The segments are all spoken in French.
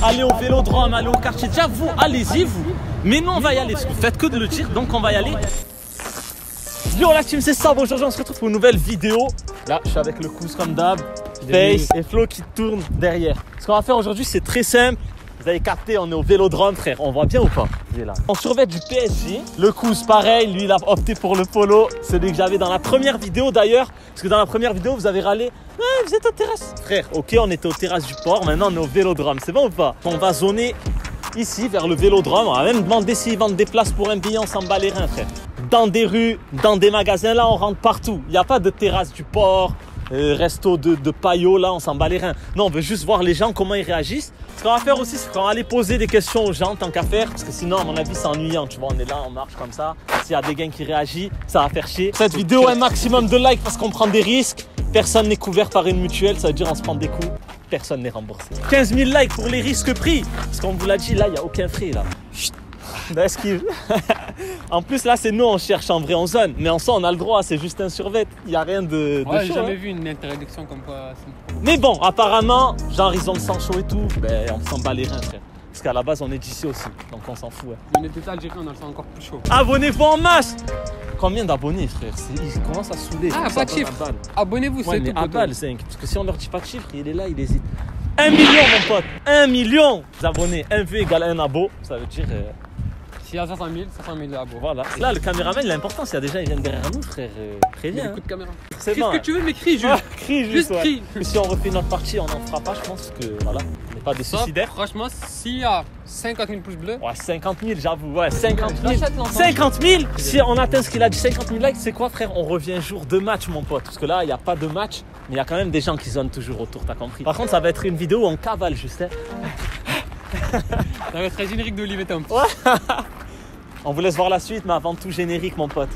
aller au vélodrome, aller au quartier. Déjà, vous, allez-y, vous. Mais nous, on va y aller. Vous faites que de le dire, donc on va y aller. Yo la team, c'est ça. Aujourd'hui, on se retrouve pour une nouvelle vidéo. Là, je suis avec le Kouz comme d'hab, Face et Flo qui tourne derrière. Ce qu'on va faire aujourd'hui, c'est très simple. Vous avez capté, on est au vélodrome, frère. On voit bien ou pas? Il est là. On survêt du PSG. Le Kouz, pareil, lui, il a opté pour le polo. Celui que j'avais dans la première vidéo d'ailleurs. Parce que dans la première vidéo, vous avez râlé. Ouais, vous êtes aux terrasses. Frère, ok, on était aux terrasses du port. Maintenant, on est au vélodrome. C'est bon ou pas? On va zoner ici, vers le vélodrome. On va même demander s'ils vendent des places pour un billet. On s'en bat les reins, frère. Dans des rues, dans des magasins, là, on rentre partout. Il n'y a pas de terrasse du port. Resto de paillot, là, on s'en bat les reins. Non, on veut juste voir les gens, comment ils réagissent. Ce qu'on va faire aussi, c'est qu'on va aller poser des questions aux gens, tant qu'à faire. Parce que sinon, à mon avis, c'est ennuyant. Tu vois, on est là, on marche comme ça. S'il y a des gars qui réagissent, ça va faire chier. Cette vidéo, un maximum de likes parce qu'on prend des risques. Personne n'est couvert par une mutuelle, ça veut dire on se prend des coups. Personne n'est remboursé. 15 000 likes pour les risques pris. Parce qu'on vous l'a dit, là, il n'y a aucun frais, là. Chut. Esquive. En plus là c'est nous on cherche en vrai en zone. Mais en soi on a le droit, c'est juste un survêt. Il n'y a rien de ouais, chaud. J'ai jamais vu une interdiction comme quoi. Mais bon apparemment, genre ils ont le sang chaud et tout. Ben on s'en bat les reins frère. Parce qu'à la base on est d'ici aussi. Donc on s'en fout. On est des Algériens, on a le sang encore plus chaud. Abonnez-vous en masse. Combien d'abonnés frère? Ils commencent à saouler. Ah pas de chiffre. Abonnez-vous ouais, c'est mais tout. à balle 5. Parce que si on leur dit pas de chiffre, il est là, il hésite. 1 million mon pote. 1 million d'abonnés. 1 vue égale 1 abo. Ça veut dire... S'il y a 500 000 abos. Voilà. Là, le caméraman, il a l'importance. Il y a des gens qui viennent derrière nous, frère. Très bien. Beaucoup de caméras. C'est Qu'est-ce bon, que tu veux, mais crie juste. Crie juste ouais. crie. Si on refait notre partie, on n'en fera pas, je pense que voilà. On n'est pas des suicidaires. Franchement, s'il y a 50 000 pouces bleus. Ouais, 50 000, j'avoue. Ouais, 50 000. 50 000. Si on atteint ce qu'il a dit, 50 000 likes, c'est quoi, frère? On revient jour de match, mon pote. Parce que là, il n'y a pas de match, mais il y a quand même des gens qui zonent toujours autour, t'as compris. Par contre, ça va être une vidéo où on cavale juste. Ça va être un générique d'Olivier Tom. Ouais. On vous laisse voir la suite, mais avant tout, générique, mon pote.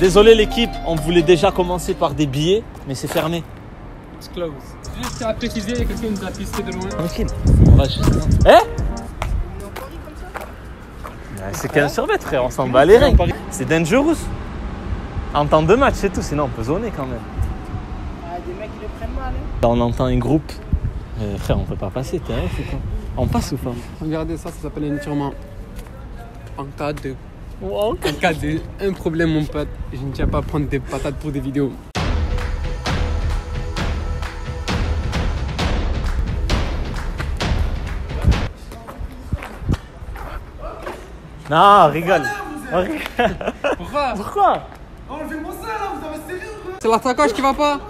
Désolé l'équipe, on voulait déjà commencer par des billets, mais c'est fermé. It's close. Juste à préciser, quelqu'un nous a pisté de loin. Tranquille. On va juste... Eh c'est qu'un survêt, frère, on s'en bat les reins. C'est dangerous. En temps de match, c'est tout, sinon on peut zoner quand même. Ah, des mecs qui le prennent mal. Hein. Là, on entend un groupe. Frère, on peut pas passer, t'es un fou quoi. On passe ou pas? Regardez ça, ça s'appelle un étirement. En cas de... En cas d'un problème, mon pote, je ne tiens pas à prendre des patates pour des vidéos. Non, on rigole. Pourquoi? Pourquoi? Enlevez-moi ça là, vous avez sérieux ou quoi? C'est la sacoche qui va pas?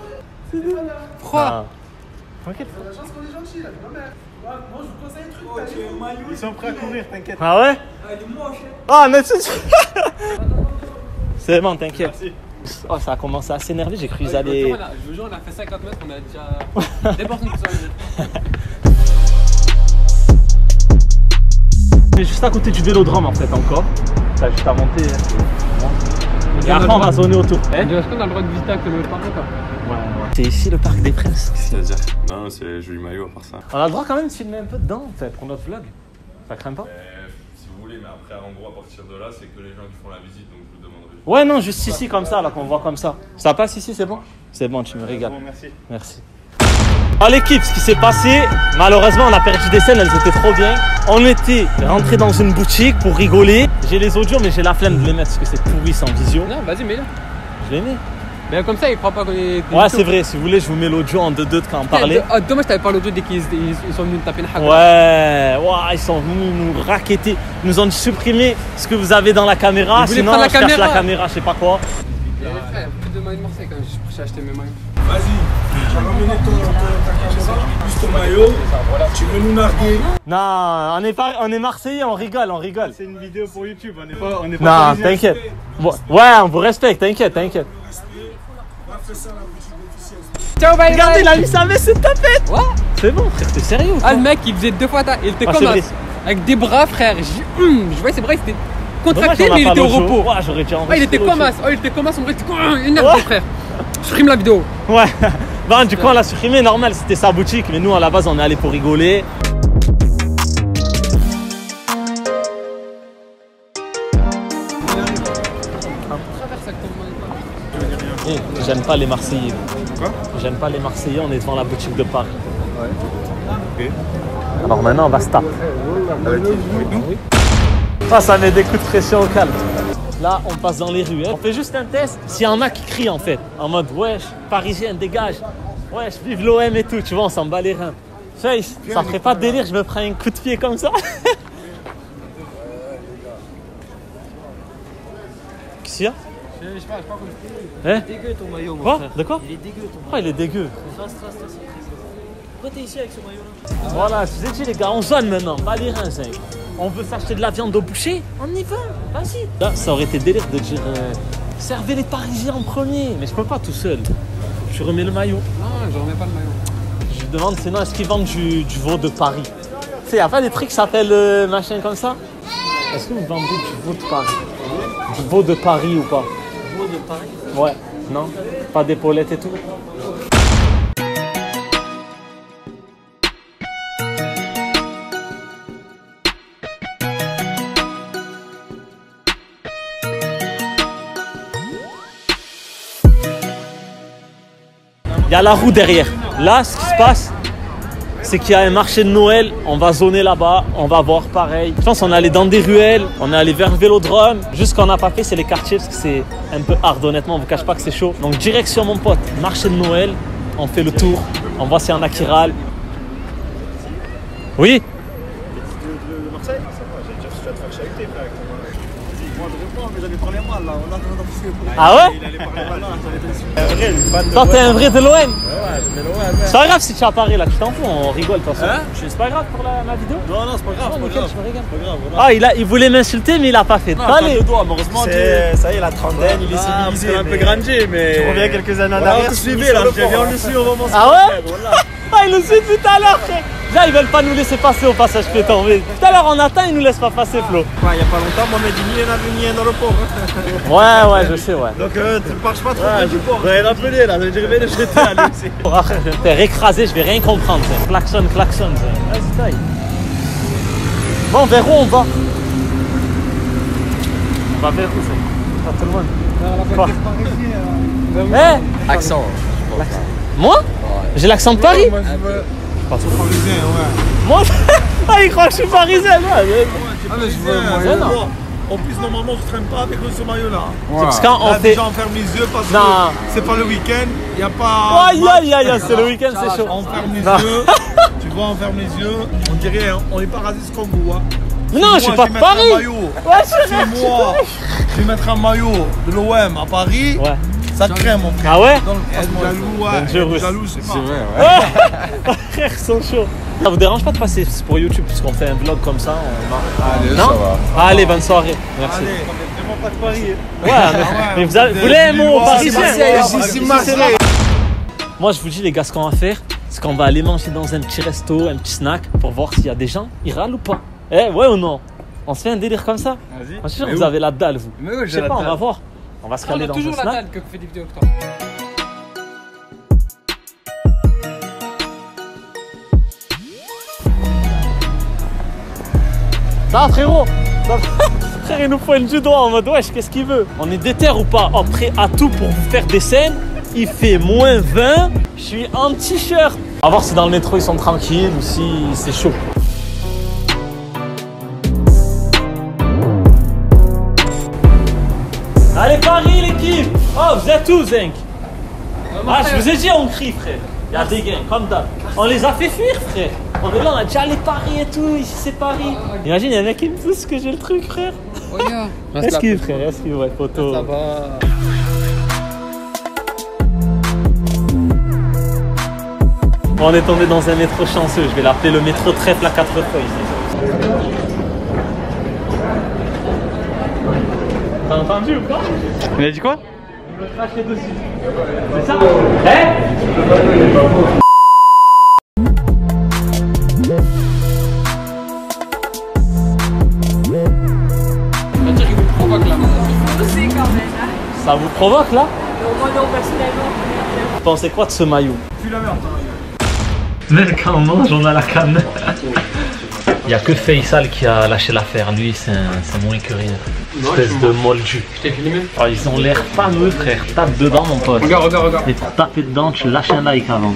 Pourquoi? Tranquille. La chance qu'on est gentil là, ma mère. Moi je vous conseille un truc. Ils sont prêts à courir, t'inquiète. Ah ouais? Ah, il est moche. Ah, mais c'est bon, t'inquiète. Oh, ça a commencé à s'énerver, j'ai cru qu'ils allaient... Je vous jure, on a fait 50 mètres, on a déjà... Des personnes qui sont On est juste à côté du vélodrome en fait encore. T'as juste à monter. Et après on va zoner autour. Est-ce qu'on a le droit de visiter avec le parc là? Ouais. C'est ici le parc des Princes. C'est-à-dire? Non, c'est joli maillot à part ça. On a le droit quand même de filmer un peu dedans en fait pour notre vlog. Ça craint pas? Si vous voulez, mais après, en gros, à partir de là, c'est que les gens qui font la visite, donc je vous demanderai. Ouais, non, juste ici comme ça, là qu'on voit comme ça. Ça passe ici, c'est bon? C'est bon, tu me régales. Bon, merci. Merci. À l'équipe, ce qui s'est passé, malheureusement on a perdu des scènes, elles étaient trop bien. On était rentré dans une boutique pour rigoler. J'ai les audios mais j'ai la flemme de les mettre parce que c'est pourri sans visio. Non, vas-y, mets-le. Je les mets. Mais comme ça, il croit pas qu'on est... Ouais, c'est vrai, si vous voulez, je vous mets l'audio en 2-2 de quand on parlait. Ah, dommage, t'avais pas l'audio dès qu'ils sont venus nous taper une hague. Ouais, ils sont venus nous raqueter. Ils nous ont dit supprimer ce que vous avez dans la caméra. Vous voulez Sinon, prendre la je cache caméra. la caméra, je sais pas quoi. Frère, plus de maillots de Marseille quand même, j'ai acheté mes maillots. Vas-y, tu vas ramener ta caméra, plus ton maillot. Tu veux nous narguer? Non, on est Marseillais, on rigole. C'est une vidéo pour YouTube, on n'est pas. Non, parisiens. t'inquiète. Bon, ouais, on vous respecte, t'inquiète. On va faire ça à la boutique officielle. Ciao, bye. Regardez, il a mis sa veste, c'est tapette. Ouais. C'est bon, frère, t'es sérieux ou Ah, quoi? le mec, il faisait 2 fois ta. Il était Ah, comme c'est ça. vrai. Avec des bras, frère. Je voyais ses bras, ils étaient Dommage, contractés, on a mais il pas était au l'audio. repos. Ouais, j'aurais dû Ah, il était comme ça. Oh, il était comme ça, son bras était énervé, frère. Supprime la vidéo. Ouais. Bah, du coup, on l'a supprimé, normal, c'était sa boutique. Mais nous, à la base, on est allé pour rigoler. J'aime pas les Marseillais. Quoi? J'aime pas les Marseillais, on est devant la boutique de Paris. Ouais. Ok. Alors maintenant, on va se taper. Avec nous? Ça met des coups de pression au calme. Là, on passe dans les rues. On fait juste un test. S'il y en a qui crient en fait, en mode wesh, parisienne, dégage. Wesh, vive l'OM et tout, tu vois, on s'en bat les reins. Face, ça ferait pas de délire, je me prends un coup de pied comme ça. Qu'est-ce qu'il y a? Je sais pas quoi. Hein? Dégueu ton maillot, mon Quoi? frère. De quoi? Il est dégueu ton maillot. Oh, il est dégueu. Trace, c'est pourquoi t'es ici avec ce maillot-là? Voilà, je vous ai dit les gars, on zone maintenant, pas les reins, Zinc. On veut s'acheter de la viande au boucher, on y va, vas-y. Là, ça aurait été délire de dire servez les Parisiens en premier, mais je peux pas tout seul. Je remets le maillot. Non, je remets pas le maillot. Je lui demande sinon est-ce qu'ils vendent du veau de Paris. Tu sais, y a pas des trucs qui s'appellent machin comme ça? Est-ce que vous vendez du veau de Paris? Du veau de Paris ou pas? Veau de Paris? Ouais, non? Pas d'épaulettes et tout? Il y a la roue derrière. Là, ce qui se passe, c'est qu'il y a un marché de Noël. On va zoner là-bas, on va voir pareil. Je pense qu'on est allé dans des ruelles, on est allé vers le Vélodrome. Juste ce qu'on n'a pas fait, c'est les quartiers parce que c'est un peu hard, honnêtement. On ne vous cache pas que c'est chaud. Donc, direction mon pote, marché de Noël. On fait le tour, on voit s'il y en a qui râlent. Oui? De Marseille? Ça va, j'ai déjà reçu de fâcher avec tes frères. Moi, je réponds, mais j'avais parlé mal là. On a Ah ouais? Il allait parler mal là, ça allait être sûr. Toi, t'es un vrai de l'OM? Ouais, j'étais loin. C'est pas grave si tu apparais là, tu t'en fous, on rigole de toute façon. Hein? C'est pas grave pour ma vidéo? Non, c'est pas grave, c'est pas grave. Je me régale. C'est pas grave, voilà. Ah, il voulait m'insulter, mais il a pas fait. Allez! Heureusement, ça y est, la trentaine, il est civilisé. un peu grandi, mais. Tu reviens quelques années en Voilà, arrière. on te suivait là, je viens, on le suit au moment. Ah ouais? Ah, il le suit tout à l'heure, frère. Déjà, ils veulent pas nous laisser passer au passage piéton. Mais tout à l'heure, on attend, ils nous laissent pas passer, Flo. Il y a pas longtemps, moi, on m'a dit ni un aéroport. Ouais, je sais, ouais. Donc, tu ne marches pas trop près du port. Rien appelé là, j'ai rêvé de jeter à lui aussi. Oh, frère, je vais me faire écraser, je vais rien comprendre. ça. Klaxon. ça. Vas-y, taille. Bon, vers où on va? On va vers où, ça? Pas tout le monde. Quoi? Eh? Accent. Moi? J'ai l'accent de Paris? Moi, je veux. Pas trop parisien, ouais. Moi? Ah, il croit que je suis parisien, ouais. Ah, mais je veux non. maillot. En plus, normalement, je traîne pas avec ce maillot-là. C'est parce qu'on Là, fait. déjà, on ferme les yeux parce Non. que c'est pas le week-end. Il n'y a pas. Aïe, c'est le week-end, c'est chaud. On ferme les Non. yeux. Tu vois, on ferme les yeux. On dirait, hein, on n'est pas raciste comme vous. Hein. Non, je suis pas de Paris. Si moi, je vais mettre un maillot de l'OM à Paris, Ouais. ça te crée, mon frère. Ah ouais? Jaloux, ouais. Dangerous. Jaloux, je sais pas. Ouais. Frère, ils sont chauds. Ça vous dérange pas de passer pour YouTube puisqu'on fait un vlog comme ça? Allez, Non? Allez, bonne soirée. Merci. Allez, on est vraiment pas de Paris. Ouais, mais vous voulez un mot parisien? Marseille. Moi, je vous dis, les gars, ce qu'on va faire, c'est qu'on va aller manger dans un petit resto, un petit snack pour voir s'il y a des gens, ils râlent ou pas. Eh, ouais ou non? On se fait un délire comme ça? Vas-y. Je suis sûr que vous avez la dalle, vous. Mais oui, Je sais pas, on va voir. On va se On caler a dans un toujours la snack. dalle que fait des vidéos avec toi. Ça va, frérot? Ça va? Frère, il nous pointe du doigt en mode wesh, qu'est-ce qu'il veut? On est déter ou pas? Oh, prêt à tout pour vous faire des scènes. Il fait moins 20. Je suis en t-shirt. On va voir si dans le métro ils sont tranquilles ou si c'est chaud. Allez, Paris, l'équipe! Oh, vous êtes où, Zenk? Ah, je vous ai dit, on crie, frère. Il y a des gangs, comme d'hab. On les a fait fuir, frère. On est là, on a déjà les Paris et tout. Ici, c'est Paris. Imagine, il y en a qui me poussent que j'ai le truc, frère. Esquive, frère, esquive, ouais, photo. Ça va. On est tombé dans un métro chanceux. Je vais l'appeler le métro trèfle à 4 feuilles. T'as entendu ou pas? Il a dit quoi? Je me cracher dessus. C'est ça? Hein? C'est-à-dire qu'il vous provoque là. Aussi quand même, hein. Ça vous provoque là? Moi non, personnellement. Vous pensez quoi de ce maillot? Puis la merde, Mec, quand on mange, on a la canne. Il n'y a que Faisal qui a lâché l'affaire. Lui, c'est moins que rien. Espèce de moldu. Je t'ai filmé. Oh, ils ont l'air fameux, frère. Tape dedans, mon pote. Regarde. Et pour taper dedans, tu lâches un like avant.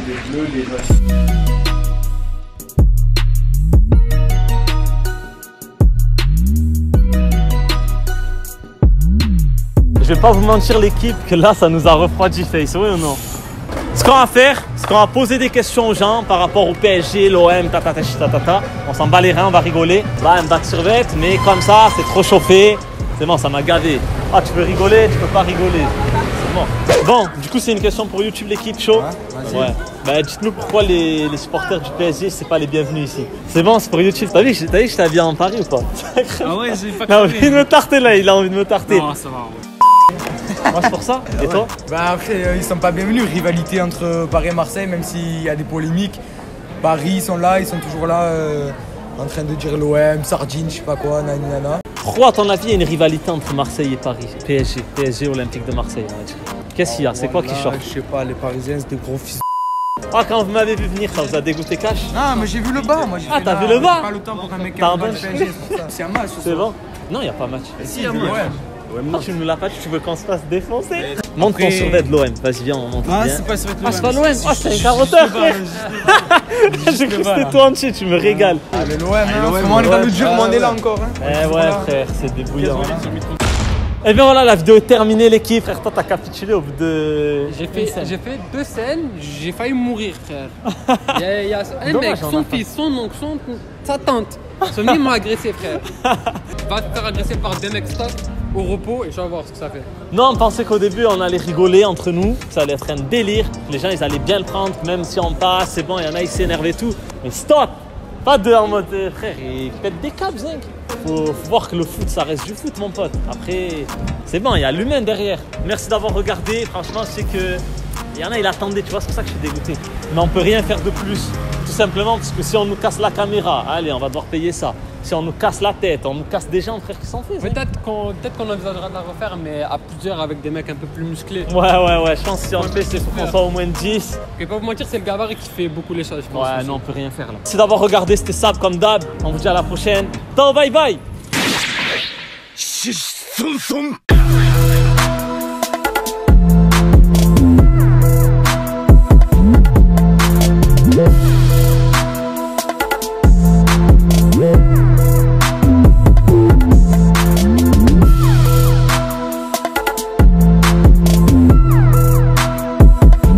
Je vais pas vous mentir, l'équipe, que là, ça nous a refroidi, Face, oui ou non? Ce qu'on va faire, c'est qu'on va poser des questions aux gens par rapport au PSG, l'OM, tatata. On s'en bat les reins, on va rigoler. Là, un bac sur vête, mais comme ça, c'est trop chauffé. C'est bon, ça m'a gavé. Ah, tu peux rigoler, tu peux pas rigoler. C'est bon. Bon, du coup, c'est une question pour YouTube, l'équipe, chaud. Ouais. Bah, dites-nous pourquoi les supporters du PSG, c'est pas les bienvenus ici. C'est bon, c'est pour YouTube. T'as vu que je t'ai habillé en Paris ou pas? Ah ouais, j'ai pas Il a envie de me tarter là, il a envie de me tarter. Non, ça va. Moi, c'est pour ça. Et toi? Bah après, ils sont pas bienvenus. Rivalité entre Paris et Marseille, même s'il y a des polémiques. Paris, ils sont là, ils sont toujours là en train de dire l'OM, sardine, je sais pas quoi, nanana. Pourquoi, à ton avis, il y a une rivalité entre Marseille et Paris? PSG Olympique de Marseille, on va dire. Qu'est-ce qu'il y a? C'est quoi qui choque? Je sais pas, les Parisiens, c'est des gros fils. Ah, quand vous m'avez vu venir, ça vous a dégoûté cash? Non, mais j'ai vu le bas, moi. Ah, t'as vu le bas? Pas le temps pour un mec qui T'as a un un bon- PSG, c'est pour ça. C'est un match. ce C'est soir. bon? Non, il n'y a pas match. Si, il y a un match. Ah, tu ne nous l'as pas dit, tu veux qu'on se fasse défoncer? Montre ton survêt de l'OM, vas-y viens, on monte bien. pas sur Ah, c'est pas l'OM, ah, c'est un carotteur, frère. J'ai cru que c'était toi entier, tu me régales. Ah, mais l'OM, on est dans le dur, mais on est là encore. Eh ouais, frère, c'est débrouillant. Et bien voilà, la vidéo est terminée, l'équipe. Frère, toi, t'as capitulé au bout de. J'ai fait 2 scènes, j'ai failli mourir, frère. Il y a un Dommage, mec, on a son pas. fils, son oncle, sa tante. Son mec m'a agressé, frère. Va te faire agresser par des mecs stop au repos et tu vas voir ce que ça fait. Non, on pensait qu'au début, on allait rigoler entre nous, que ça allait être un délire. Les gens, ils allaient bien le prendre, même si on passe, c'est bon, il y en a, ils s'énervent et tout. Mais stop! Pas deux en mode, frère, ils pètent des câbles, zinc. Faut voir que le foot, ça reste du foot, mon pote. Après, c'est bon, il y a l'humain derrière. Merci d'avoir regardé. Franchement, c'est que il y en a, il attendait, tu vois, c'est pour ça que je suis dégoûté. Mais on peut rien faire de plus. Tout simplement parce que si on nous casse la caméra, allez, on va devoir payer ça. Si on nous casse la tête, on nous casse des gens, frère, qui s'en fait. zinc. Peut-être qu'on envisagera de la refaire, mais à plusieurs avec des mecs un peu plus musclés. Ouais, je pense que si on le fait, c'est pour qu'on soit au moins 10. Je vais pas vous mentir, c'est le gabarit qui fait beaucoup les choses, je pense. Ouais, non, on peut rien faire là. Merci d'avoir regardé, c'était Sab comme d'hab. On vous dit à la prochaine. Ciao, bye bye.